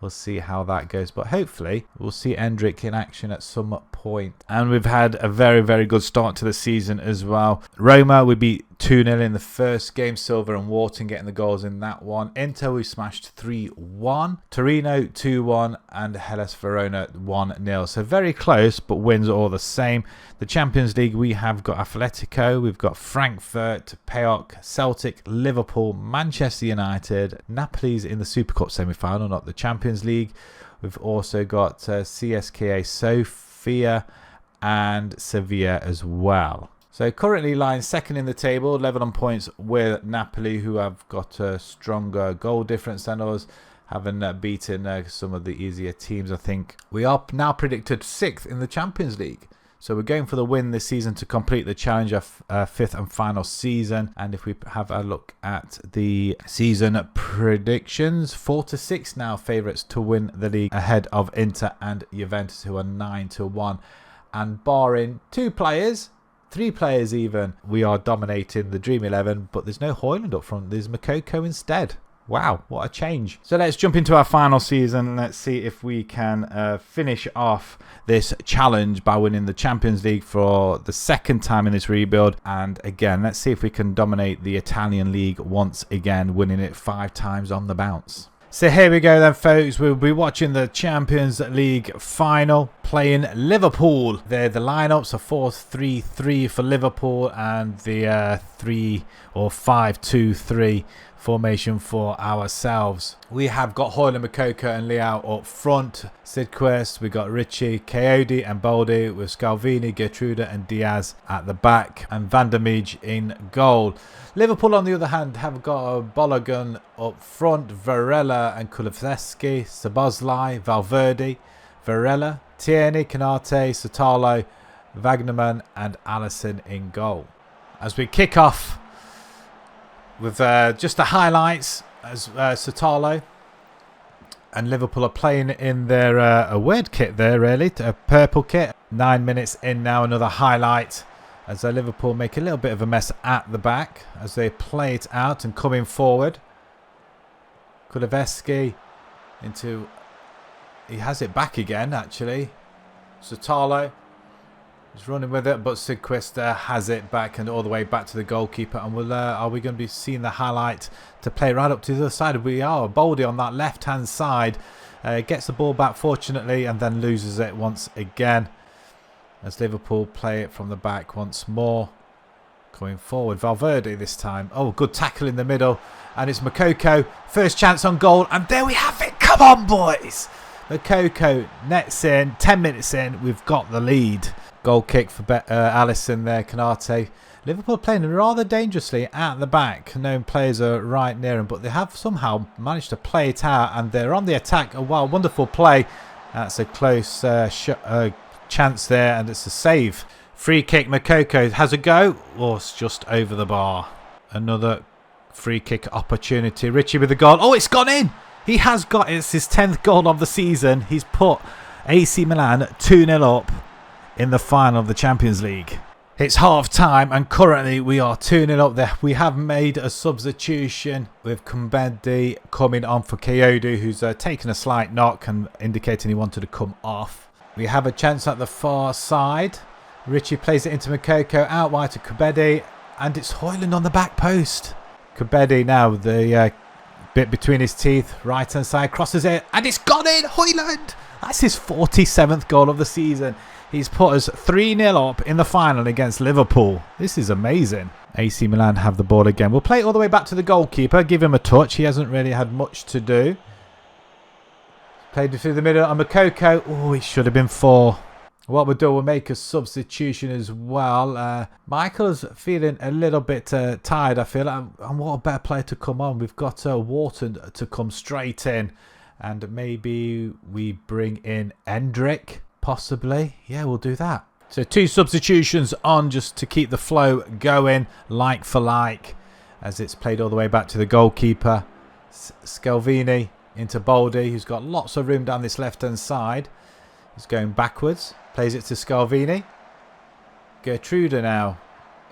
we'll see how that goes, but hopefully we'll see Hendrick in action at some point. And we've had a very, very good start to the season as well. Roma, we beat 2-0 in the first game. Silva and Wharton getting the goals in that one. Inter, we smashed 3-1. Torino 2-1, and Hellas Verona 1-0. So very close, but wins all the same. The Champions League, we have got Atletico, we've got Frankfurt, PAOK, Celtic, Liverpool, Manchester United. Napoli's in the Super Cup semi-final, not the Champions League. We've also got CSKA Sofia and Sevilla as well. So currently lying second in the table, level on points with Napoli, who have got a stronger goal difference than us, having beaten some of the easier teams, I think. We are now predicted 6th in the Champions League. So we're going for the win this season to complete the challenge of 5th and final season. And if we have a look at the season predictions, 4-6 now favourites to win the league, ahead of Inter and Juventus, who are 9-1. And barring 2 players, 3 players even, we are dominating the Dream 11, but there's no Højlund up front. There's Makoko instead. Wow, what a change. So let's jump into our final season. Let's see if we can finish off this challenge by winning the Champions League for the 2nd time in this rebuild. And again, let's see if we can dominate the Italian league once again, winning it 5 times on the bounce. So here we go then, folks. We'll be watching the Champions League final, playing Liverpool. They're the lineups are 4-3-3 for Liverpool and the 3 or 5-2-3 formation for ourselves. We have got Højlund, Moukoko and Leao up front. Sidquist, we got Richie, Coyote and Baldy with Scalvini, Gertruda and Diaz at the back, and Van der Meij in goal. Liverpool, on the other hand, have got a Balogun up front, Varela and Kulusevski, Szoboszlai, Valverde, Varela, Tierney, Konate, Sotalo, Wagnerman and Alisson in goal. As we kick off with just the highlights, as Sotalo and Liverpool are playing in their a weird kit there, really, a purple kit. 9 minutes in now, another highlight as Liverpool make a little bit of a mess at the back as they play it out and coming forward. Kulusevski into, he has it back again actually. Sotalo is running with it, but Sidquist has it back and all the way back to the goalkeeper. And we'll are we going to be seeing the highlight to play right up to the other side? We are. Baldy on that left hand side gets the ball back fortunately and then loses it once again as Liverpool play it from the back once more. Coming forward, Valverde this time. Oh, good tackle in the middle, and it's Moukoko, first chance on goal, and there we have it. Come on, boys. Moukoko nets in, 10 minutes in, we've got the lead. Goal kick for Alisson there, Konate. Liverpool playing rather dangerously at the back. Known players are right near them, but they have somehow managed to play it out, and they're on the attack. Oh, wow, wonderful play. That's a close chance there, and it's a save. Free kick, Moukoko has a go. Oh, it's just over the bar. Another free kick opportunity. Richie with the goal. Oh, it's gone in. He has got, it's his 10th goal of the season. He's put AC Milan 2-0 up in the final of the Champions League. It's half time and currently we are 2-0 up there. We have made a substitution with Kumbedi coming on for Coyote, who's taken a slight knock and indicating he wanted to come off. We have a chance at the far side. Richie plays it into Moukoko, out wide to Kumbedi, and it's Højlund on the back post. Kumbedi now, the bit between his teeth, right hand side, crosses it, and it's gone in. Højlund! That's his 47th goal of the season. He's put us 3-0 up in the final against Liverpool. This is amazing. AC Milan have the ball again. We'll play it all the way back to the goalkeeper, give him a touch. He hasn't really had much to do. Played it through the middle on Moukoko. Oh, he should have been 4. What we'll do, we'll make a substitution as well. Michael's feeling a little bit tired, I feel. And what a better player to come on. We've got Wharton to come straight in. And maybe we bring in Endrick, possibly. Yeah, we'll do that. So 2 substitutions on just to keep the flow going, like for like. As it's played all the way back to the goalkeeper. Scalvini into Baldy, who's got lots of room down this left-hand side. He's going backwards. Plays it to Scalvini. Gertruda now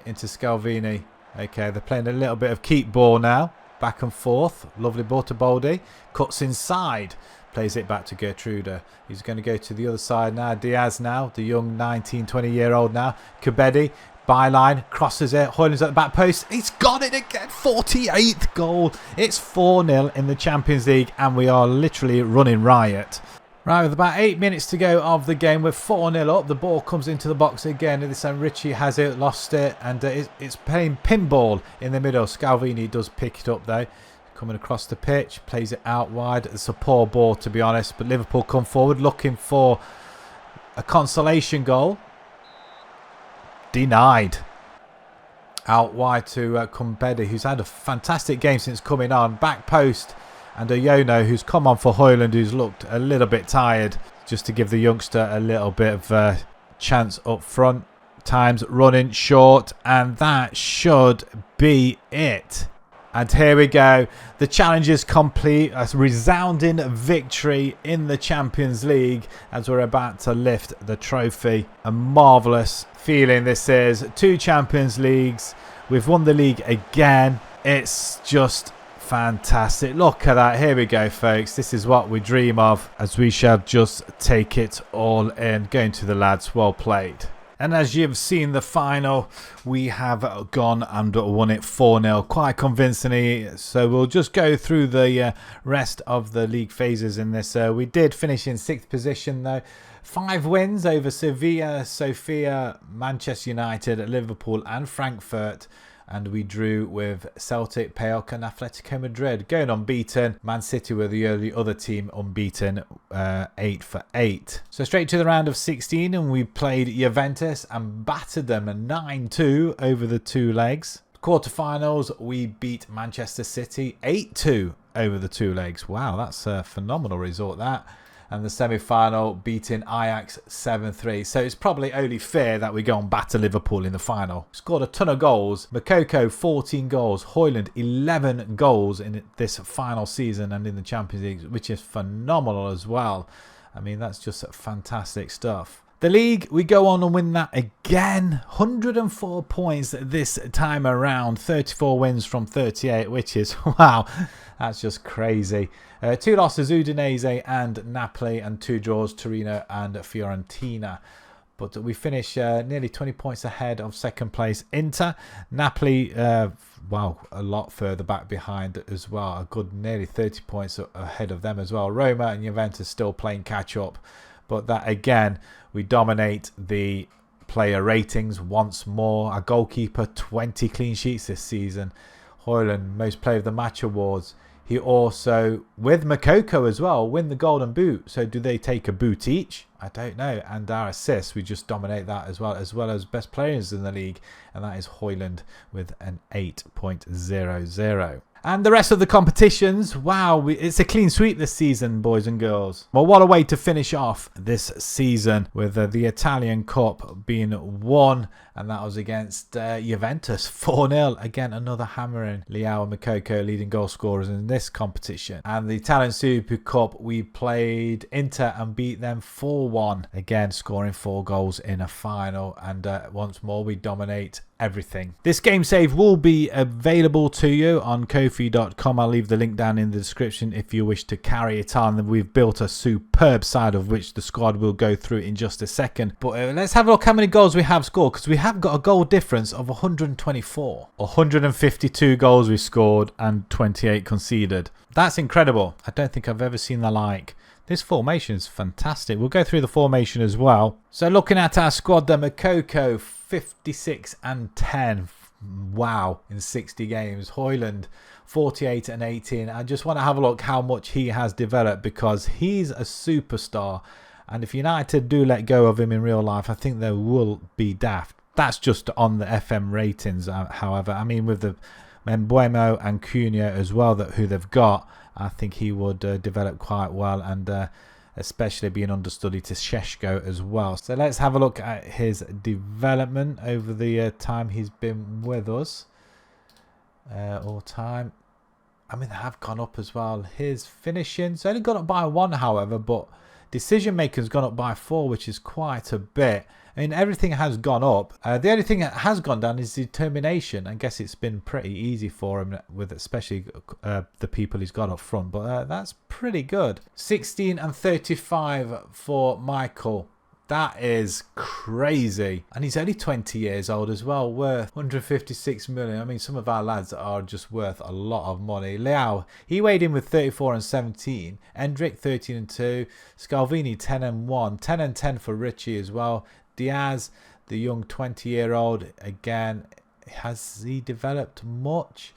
into Scalvini. Okay, they're playing a little bit of keep ball now. Back and forth. Lovely ball to Baldy. Cuts inside. Plays it back to Gertruda. He's going to go to the other side now. Diaz now, the young 19, 20-year-old now. Kumbedi, byline, crosses it. Højlund's at the back post. He's got it again. 48th goal. It's 4-0 in the Champions League, and we are literally running riot. Right, with about 8 minutes to go of the game, we're 4-0 up. The ball comes into the box again. This time Richie has it, lost it, and it's playing pinball in the middle. Scalvini does pick it up though. Coming across the pitch, plays it out wide. It's a poor ball, to be honest, but Liverpool come forward looking for a consolation goal. Denied. Out wide to Kumbedi, who's had a fantastic game since coming on. Back post. And Oyono, who's come on for Højlund, who's looked a little bit tired, just to give the youngster a little bit of chance up front. Time's running short, and that should be it. And here we go. The challenge is complete. A resounding victory in the Champions League as we're about to lift the trophy. A marvellous feeling this is. 2 Champions Leagues. We've won the league again. It's just fantastic. Look at that. Here we go, folks. This is what we dream of as we shall just take it all in. Going to the lads. Well played. And as you've seen the final, we have gone and won it 4-0 quite convincingly. So we'll just go through the rest of the league phases in this. We did finish in 6th position though. 5 wins over Sevilla, Sofia, Manchester United, Liverpool and Frankfurt. And we drew with Celtic, PAOK and Atletico Madrid. Going unbeaten. Man City were the only other team unbeaten, 8 for 8. So straight to the round of 16 and we played Juventus and battered them 9-2 over the 2 legs. Quarterfinals, we beat Manchester City 8-2 over the 2 legs. Wow, that's a phenomenal result that. And the semi-final beating Ajax 7-3. So it's probably only fair that we go and batter Liverpool in the final. Scored a ton of goals. Moukoko 14 goals. Højlund 11 goals in this final season and in the Champions League, which is phenomenal as well. I mean, that's just fantastic stuff. The league, we go on and win that again. 104 points this time around. 34 wins from 38, which is, wow, that's just crazy. 2 losses, Udinese and Napoli, and 2 draws, Torino and Fiorentina. But we finish nearly 20 points ahead of second place Inter. Napoli, wow, a lot further back behind as well. A good nearly 30 points ahead of them as well. Roma and Juventus still playing catch up. But that again, we dominate the player ratings once more. Our goalkeeper, 20 clean sheets this season. Højlund, most player of the match awards. He also, with Moukoko as well, win the golden boot. So do they take a boot each? I don't know. And our assists, we just dominate that as well as best players in the league. And that is Højlund with an 8.00. And the rest of the competitions, wow, it's a clean sweep this season, boys and girls. Well, what a way to finish off this season with the Italian Cup being won. And that was against Juventus, 4-0. Again, another hammering. Leao and Moukoko leading goal scorers in this competition. And the Italian Super Cup, we played Inter and beat them 4-1. Again, scoring 4 goals in a final. And once more, we dominate everything. This game save will be available to you on Ko-fi.com. I'll leave the link down in the description if you wish to carry it on. We've built a superb side of which the squad will go through in just a second. But let's have a look how many goals we have scored, because we have got a goal difference of 124. 152 goals we scored and 28 conceded. That's incredible. I don't think I've ever seen the like. This formation is fantastic. We'll go through the formation as well. So looking at our squad, the Moukoko 56 and 10. Wow, in 60 games. Højlund 48 and 18. I just want to have a look how much he has developed, because he's a superstar. And if United do let go of him in real life, I think they will be daft. That's just on the FM ratings, however. I mean, with the Mbeumo and Cunha as well, who they've got, I think he would develop quite well, and especially being understudy to Šeško as well. So let's have a look at his development over the time he's been with us. All time. I mean, they have gone up as well. His finishing's only gone up by 1, however, but decision making's gone up by 4, which is quite a bit. I mean, everything has gone up. The only thing that has gone down is determination. I guess it's been pretty easy for him, with especially the people he's got up front. But that's pretty good. 16 and 35 for Michael. That is crazy. And he's only 20 years old as well, worth 156 million. I mean, some of our lads are just worth a lot of money. Leao, he weighed in with 34 and 17. Endrick, 13 and 2. Scalvini, 10 and 1. 10 and 10 for Richie as well. Diaz, the young 20-year-old, again, has he developed much?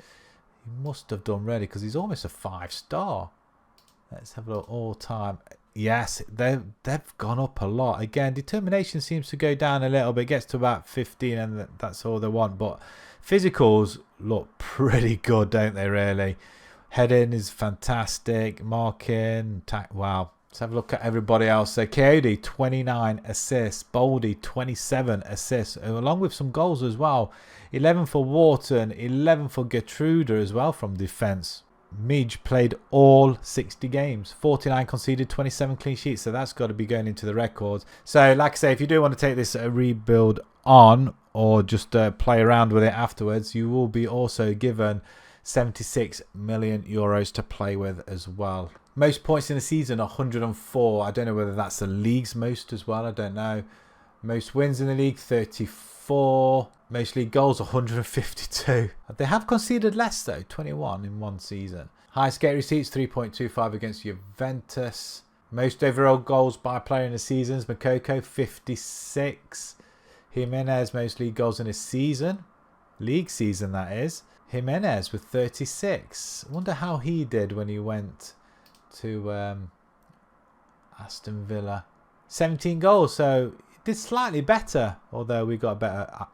He must have done really, because he's almost a 5-star. Let's have a look all time. Yes, they've gone up a lot. Again, determination seems to go down a little bit. Gets to about 15 and that's all they want. But physicals look pretty good, don't they, really? Heading is fantastic. Marking, wow. Let's have a look at everybody else. So Coyote, 29 assists. Boldy, 27 assists, along with some goals as well. 11 for Wharton, 11 for Gertrude as well from defence. Midge played all 60 games. 49 conceded, 27 clean sheets. So that's got to be going into the records. So like I say, if you do want to take this rebuild on, or just play around with it afterwards, you will be also given 76 million euros to play with as well. Most points in the season, 104. I don't know whether that's the league's most as well. I don't know. Most wins in the league, 34. Most league goals, 152. They have conceded less though, 21 in one season. Highest gate receipts, 3.25 against Juventus. Most overall goals by a player in the seasons, Makoko, 56. Jimenez, most league goals in a season. League season, that is. Jimenez with 36. I wonder how he did when he went to Aston Villa. 17 goals, so he did slightly better, although we got a better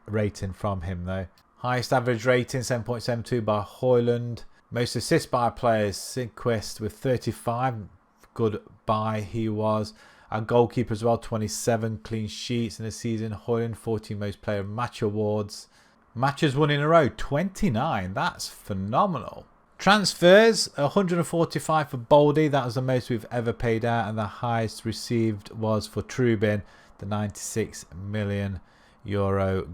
rating from him though. Highest average rating, 7.72 by Højlund. Most assists by players, Sigquist with 35. Good buy he was. Our goalkeeper as well, 27 clean sheets in the season. Højlund, 14 most player match awards. Matches won in a row, 29. That's phenomenal. Transfers, 145 for Baldy. That was the most we've ever paid out. And the highest received was for Trubin, the €96 million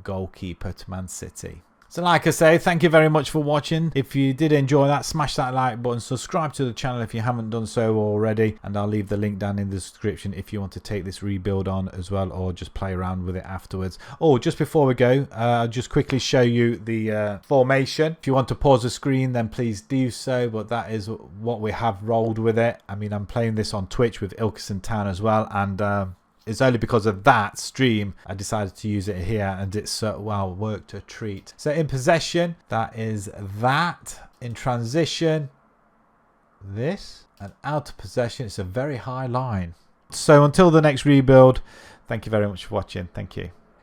goalkeeper to Man City. So like I say, thank you very much for watching. If you did enjoy that, smash that like button. Subscribe to the channel if you haven't done so already. And I'll leave the link down in the description if you want to take this rebuild on as well, or just play around with it afterwards. Oh, just before we go, I'll just quickly show you the formation. If you want to pause the screen, then please do so. But that is what we have rolled with it. I mean, I'm playing this on Twitch with Ilkeston Town as well. And it's only because of that stream I decided to use it here, and it's well worked a treat. So in possession, that is that. In transition, this. And out of possession, it's a very high line. So until the next rebuild, thank you very much for watching. Thank you.